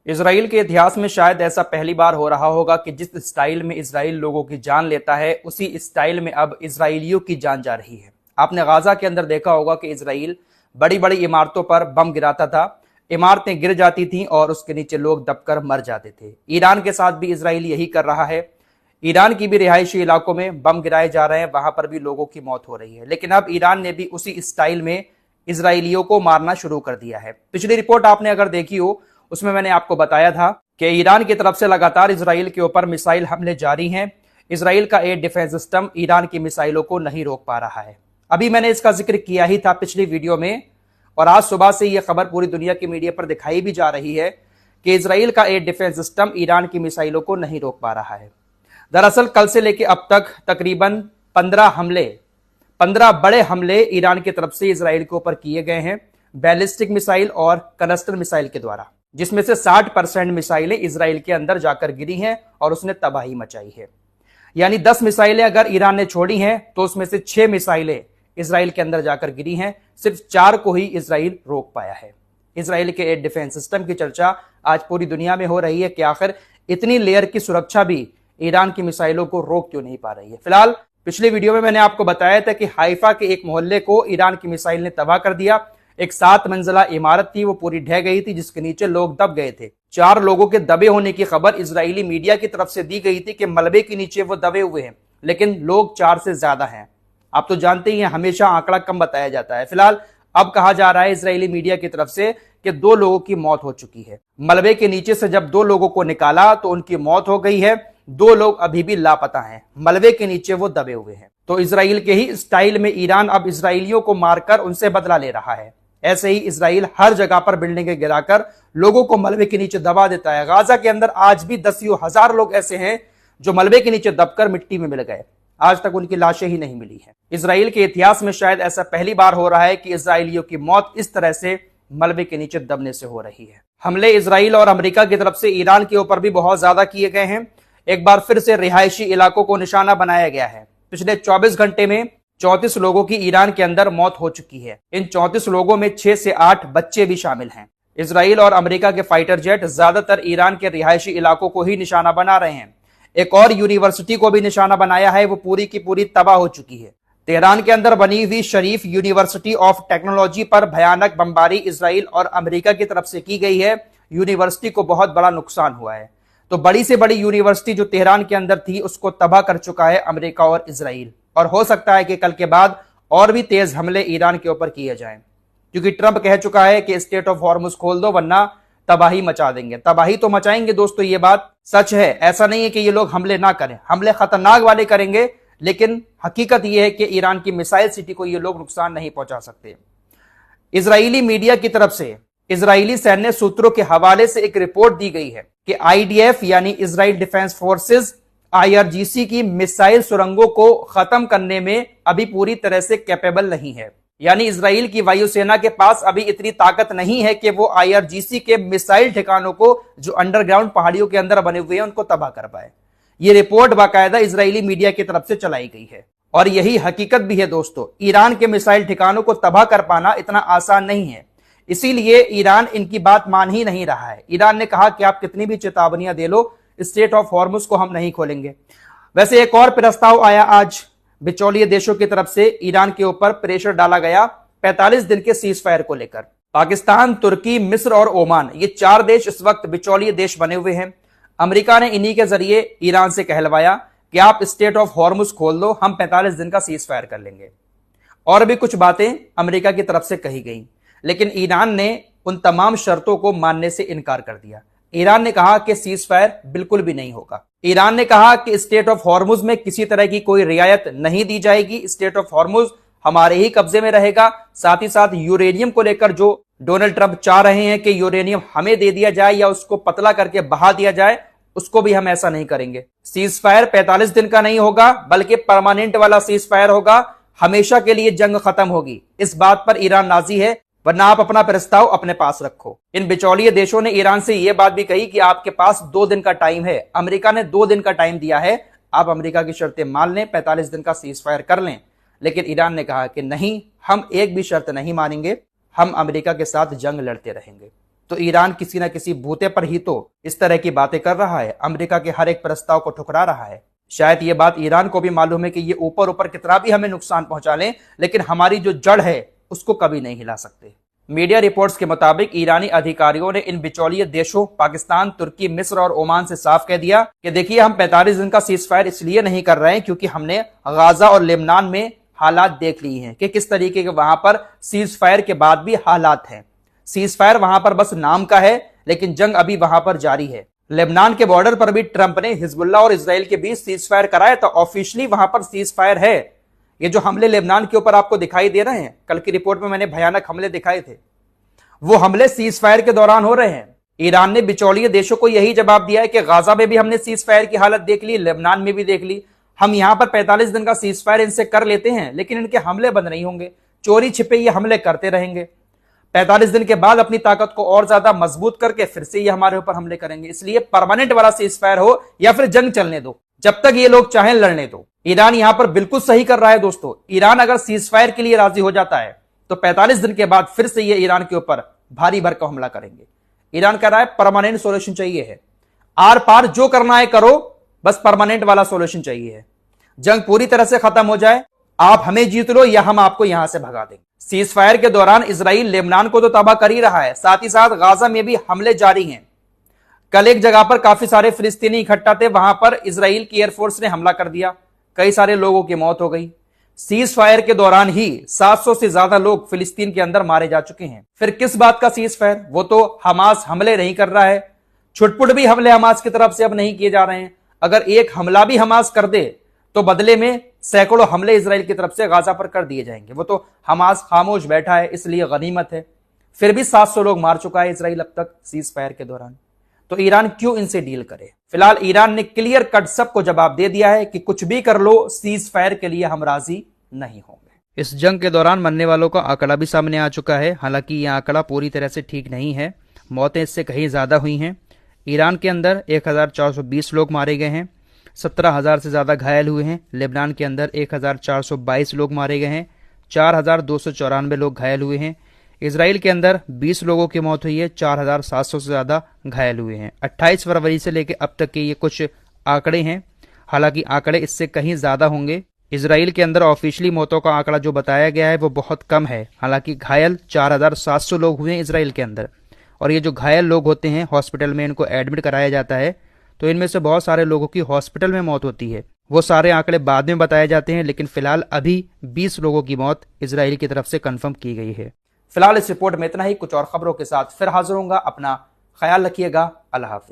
Israel के इतिहास में शायद ऐसा पहली बार हो रहा होगा कि जिस स्टाइल में इसराइल लोगों की जान लेता है, उसी स्टाइल में अब इसराइलियों की जान जा रही है। आपने गाजा के अंदर देखा होगा कि इसराइल बड़ी बड़ी इमारतों पर बम गिराता था, इमारतें गिर जाती थीं और उसके नीचे लोग दबकर मर जाते थे। ईरान के साथ भी इसराइल यही कर रहा है। ईरान की भी रिहायशी इलाकों में बम गिराए जा रहे हैं, वहां पर भी लोगों की मौत हो रही है। लेकिन अब ईरान ने भी उसी स्टाइल में इसराइलियों को मारना शुरू कर दिया है। पिछली रिपोर्ट आपने अगर देखी हो, उसमें मैंने आपको बताया था कि ईरान की तरफ से लगातार इसराइल के ऊपर मिसाइल हमले जारी हैं। इसराइल का एयर डिफेंस सिस्टम ईरान की मिसाइलों को नहीं रोक पा रहा है। अभी मैंने इसका जिक्र किया ही था पिछली वीडियो में, और आज सुबह से यह खबर पूरी दुनिया की मीडिया पर दिखाई भी जा रही है कि इसराइल का एयर डिफेंस सिस्टम ईरान की मिसाइलों को नहीं रोक पा रहा है। दरअसल कल से लेकर अब तक तकरीबन 15 बड़े हमले ईरान की तरफ से इसराइल के ऊपर किए गए हैं, बैलिस्टिक मिसाइल और कनस्टर मिसाइल के द्वारा, जिसमें से 60% मिसाइलें इसराइल के अंदर जाकर गिरी हैं और उसने तबाही मचाई है। यानी 10 मिसाइलें अगर ईरान ने छोड़ी हैं तो उसमें से 6 मिसाइलें इसराइल के अंदर जाकर गिरी हैं, सिर्फ 4 को ही इसराइल रोक पाया है। इसराइल के एयर डिफेंस सिस्टम की चर्चा आज पूरी दुनिया में हो रही है कि आखिर इतनी लेयर की सुरक्षा भी ईरान की मिसाइलों को रोक क्यों नहीं पा रही है। फिलहाल पिछले वीडियो में मैंने आपको बताया था कि हाइफा के एक मोहल्ले को ईरान की मिसाइल ने तबाह कर दिया। एक 7 मंजिला इमारत थी, वो पूरी ढह गई थी, जिसके नीचे लोग दब गए थे। 4 लोगों के दबे होने की खबर इजरायली मीडिया की तरफ से दी गई थी कि मलबे के नीचे वो दबे हुए हैं, लेकिन लोग 4 से ज्यादा हैं। आप तो जानते ही हैं, हमेशा आंकड़ा कम बताया जाता है। फिलहाल अब कहा जा रहा है इजरायली मीडिया की तरफ से कि 2 लोगों की मौत हो चुकी है। मलबे के नीचे से जब 2 लोगों को निकाला तो उनकी मौत हो गई है। 2 लोग अभी भी लापता हैं, मलबे के नीचे वो दबे हुए हैं। तो इसराइल के ही स्टाइल में ईरान अब इसराइलियों को मारकर उनसे बदला ले रहा है। ऐसे ही इसराइल हर जगह पर बिल्डिंगें गिराकर लोगों को मलबे के नीचे दबा देता है। गाजा के अंदर आज भी 10,000 लोग ऐसे हैं जो मलबे के नीचे दबकर मिट्टी में मिल गए, आज तक उनकी लाशें ही नहीं मिली हैं। इसराइल के इतिहास में शायद ऐसा पहली बार हो रहा है कि इसराइलियों की मौत इस तरह से मलबे के नीचे दबने से हो रही है। हमले इसराइल और अमेरिका की तरफ से ईरान के ऊपर भी बहुत ज्यादा किए गए हैं। एक बार फिर से रिहायशी इलाकों को निशाना बनाया गया है। पिछले 24 घंटे में 34 लोगों की ईरान के अंदर मौत हो चुकी है। इन 34 लोगों में 6 से 8 बच्चे भी शामिल हैं। इसराइल और अमेरिका के फाइटर जेट ज्यादातर ईरान के रिहायशी इलाकों को ही निशाना बना रहे हैं। एक और यूनिवर्सिटी को भी निशाना बनाया है, वो पूरी की पूरी तबाह हो चुकी है। तेहरान के अंदर बनी हुई शरीफ यूनिवर्सिटी ऑफ टेक्नोलॉजी पर भयानक बमबारी इसराइल और अमेरिका की तरफ से की गई है। यूनिवर्सिटी को बहुत बड़ा नुकसान हुआ है। तो बड़ी से बड़ी यूनिवर्सिटी जो तेहरान के अंदर थी, उसको तबाह कर चुका है अमेरिका और इसराइल। और हो सकता है कि कल के बाद और भी तेज हमले ईरान के ऊपर किए जाएं, क्योंकि ट्रंप कह चुका है कि स्टेट ऑफ हॉर्मुज खोल दो वरना तबाही मचा देंगे। तबाही तो मचाएंगे दोस्तों, ये बात सच है। ऐसा नहीं है कि ये लोग हमले ना करें, हमले खतरनाक वाले करेंगे, लेकिन हकीकत यह है कि ईरान की मिसाइल सिटी को ये लोग नुकसान नहीं पहुंचा सकते। इजरायली मीडिया की तरफ से इजरायली सैन्य सूत्रों के हवाले से एक रिपोर्ट दी गई है कि आईडीएफ यानी इजराइल डिफेंस फोर्सेस आईआरजीसी की मिसाइल सुरंगों को खत्म करने में अभी पूरी तरह से कैपेबल नहीं है। यानी इजराइल की वायुसेना के पास अभी इतनी ताकत नहीं है कि वो आईआरजीसी के मिसाइल ठिकानों को जो अंडरग्राउंड पहाड़ियों के अंदर बने हुए हैं उनको तबाह कर पाए। ये रिपोर्ट बाकायदा इजरायली मीडिया की तरफ से चलाई गई है और यही हकीकत भी है दोस्तों। ईरान के मिसाइल ठिकानों को तबाह कर पाना इतना आसान नहीं है, इसीलिए ईरान इनकी बात मान ही नहीं रहा है। ईरान ने कहा कि आप कितनी भी चेतावनियां दे लो, स्टेट ऑफ हॉर्मुज को हम नहीं खोलेंगे। वैसे एक और प्रस्ताव आया आज, बिचौलिए देशों की तरफ से ईरान के ऊपर प्रेशर डाला गया 45 दिन के सीज फायर को लेकर। पाकिस्तान, तुर्की, मिस्र और ओमान, ये 4 देश इस वक्त बिचौलिए देश बने हुए हैं। अमेरिका ने इन्हीं के जरिए ईरान से कहलवाया कि आप स्टेट ऑफ हॉर्मुज खोल दो, हम 45 दिन का सीज फायर कर लेंगे। और भी कुछ बातें अमेरिका की तरफ से कही गई, लेकिन ईरान ने उन तमाम शर्तों को मानने से इनकार कर दिया। ईरान ने कहा कि सीज फायर बिल्कुल भी नहीं होगा। ईरान ने कहा कि स्टेट ऑफ हॉर्मुज में किसी तरह की कोई रियायत नहीं दी जाएगी, स्टेट ऑफ हॉर्मुज हमारे ही कब्जे में रहेगा। साथ ही साथ यूरेनियम को लेकर जो डोनाल्ड ट्रंप चाह रहे हैं कि यूरेनियम हमें दे दिया जाए या उसको पतला करके बहा दिया जाए, उसको भी हम ऐसा नहीं करेंगे। सीज फायर 45 दिन का नहीं होगा, बल्कि परमानेंट वाला सीज फायर होगा, हमेशा के लिए जंग खत्म होगी। इस बात पर ईरान नाजी है, वरना आप अपना प्रस्ताव अपने पास रखो। इन बिचौलिए देशों ने ईरान से यह बात भी कही कि आपके पास 2 दिन का टाइम है। अमेरिका ने 2 दिन का टाइम दिया है, आप अमेरिका की शर्तें मान लें, 45 दिन का सीज फायर कर लें। लेकिन ईरान ने कहा कि नहीं, हम एक भी शर्त नहीं मानेंगे, हम अमेरिका के साथ जंग लड़ते रहेंगे। तो ईरान किसी न किसी बूते पर ही तो इस तरह की बातें कर रहा है, अमेरिका के हर एक प्रस्ताव को ठुकरा रहा है। शायद ये बात ईरान को भी मालूम है कि ये ऊपर ऊपर कितना भी हमें नुकसान पहुंचा लें, लेकिन हमारी जो जड़ है उसको कभी नहीं हिला सकते। मीडिया रिपोर्ट्स के मुताबिक ईरानी अधिकारियों ने इन बिचौलिए देशों पाकिस्तान, तुर्की, मिस्र और ओमान से साफ कह दिया कि देखिए, हम 45 दिन का सीज फायर इसलिए नहीं कर रहे हैं क्योंकि हमने गाजा और लेबनान में हालात देख लिए हैं कि किस तरीके के वहां पर सीज फायर के बाद भी हालात हैं। सीज फायर वहां पर बस नाम का है, लेकिन जंग अभी वहां पर जारी है। लेबनान के बॉर्डर पर भी ट्रंप ने हिजबुल्लाह और इजराइल के बीच सीज फायर कराया, तो ऑफिशियली वहां पर सीज फायर है। ये जो हमले लेबनान के ऊपर आपको दिखाई दे रहे हैं, कल की रिपोर्ट में मैंने भयानक हमले दिखाए थे, वो हमले सीज फायर के दौरान हो रहे हैं। ईरान ने बिचौलिए देशों को यही जवाब दिया है कि गाजा में भी हमने सीज फायर की हालत देख ली, लेबनान में भी देख ली, हम यहां पर 45 दिन का सीज फायर इनसे कर लेते हैं, लेकिन इनके हमले बंद नहीं होंगे, चोरी छिपे ये हमले करते रहेंगे। 45 दिन के बाद अपनी ताकत को और ज्यादा मजबूत करके फिर से ये हमारे ऊपर हमले करेंगे। इसलिए परमानेंट वाला सीज फायर हो या फिर जंग चलने दो, जब तक ये लोग चाहें लड़ने दो। ईरान यहां पर बिल्कुल सही कर रहा है दोस्तों। ईरान अगर सीज फायर के लिए राजी हो जाता है तो 45 दिन के बाद फिर से ये ईरान के ऊपर भारी भरकम हमला करेंगे। ईरान कह रहा है परमानेंट सोल्यूशन चाहिए है, आर पार जो करना है करो, बस परमानेंट वाला सोल्यूशन चाहिए है। जंग पूरी तरह से खत्म हो जाए, आप हमें जीत लो या हम आपको यहां से भगा देंगे। सीज फायर के दौरान इजराइल लेबनान को तो तबाह कर ही रहा है, साथ ही साथ गाजा में भी हमले जारी हैं। कल एक जगह पर काफी सारे फिलिस्तीनी इकट्ठा थे, वहां पर इजराइल की एयरफोर्स ने हमला कर दिया, कई सारे लोगों की मौत हो गई। सीज फायर के दौरान ही 700 से ज्यादा लोग फिलिस्तीन के अंदर मारे जा चुके हैं। फिर किस बात का सीज फायर? वो तो हमास हमले नहीं कर रहा है, छुटपुट भी हमले हमास की तरफ से अब नहीं किए जा रहे हैं। अगर एक हमला भी हमास कर दे तो बदले में सैकड़ों हमले इजराइल की तरफ से गाजा पर कर दिए जाएंगे। वो तो हमास खामोश बैठा है, इसलिए गनीमत है। फिर भी 700 लोग मार चुका है इजराइल अब तक सीज फायर के दौरान। तो ईरान क्यों इनसे डील करे? फिलहाल ईरान ने क्लियर कट सबको जवाब दे दिया है कि कुछ भी कर लो, सीज फायर के लिए हम राजी नहीं होंगे। इस जंग के दौरान मरने वालों का आंकड़ा भी सामने आ चुका है। हालांकि यह आंकड़ा पूरी तरह से ठीक नहीं है, मौतें इससे कहीं ज्यादा हुई हैं। ईरान के अंदर 1420 लोग मारे गए हैं, 17,000 से ज्यादा घायल हुए हैं। लेबनान के अंदर 1422 लोग मारे गए हैं, 4,294 लोग घायल हुए हैं। इजराइल के अंदर 20 लोगों की मौत हुई है, 4,700 से ज्यादा घायल हुए हैं। 28 फरवरी से लेकर अब तक के ये कुछ आंकड़े हैं, हालांकि आंकड़े इससे कहीं ज्यादा होंगे। इजराइल के अंदर ऑफिशियली मौतों का आंकड़ा जो बताया गया है वो बहुत कम है, हालांकि घायल 4,700 लोग हुए हैं इजराइल के अंदर। और ये जो घायल लोग होते हैं हॉस्पिटल में इनको एडमिट कराया जाता है, तो इनमें से बहुत सारे लोगों की हॉस्पिटल में मौत होती है। वो सारे आंकड़े बाद में बताए जाते हैं, लेकिन फिलहाल अभी 20 लोगों की मौत इजराइल की तरफ से कंफर्म की गई है। फिलहाल इस रिपोर्ट में इतना ही, कुछ और खबरों के साथ फिर हाजिर होऊंगा। अपना ख्याल रखिएगा। अल्लाह हाफिज।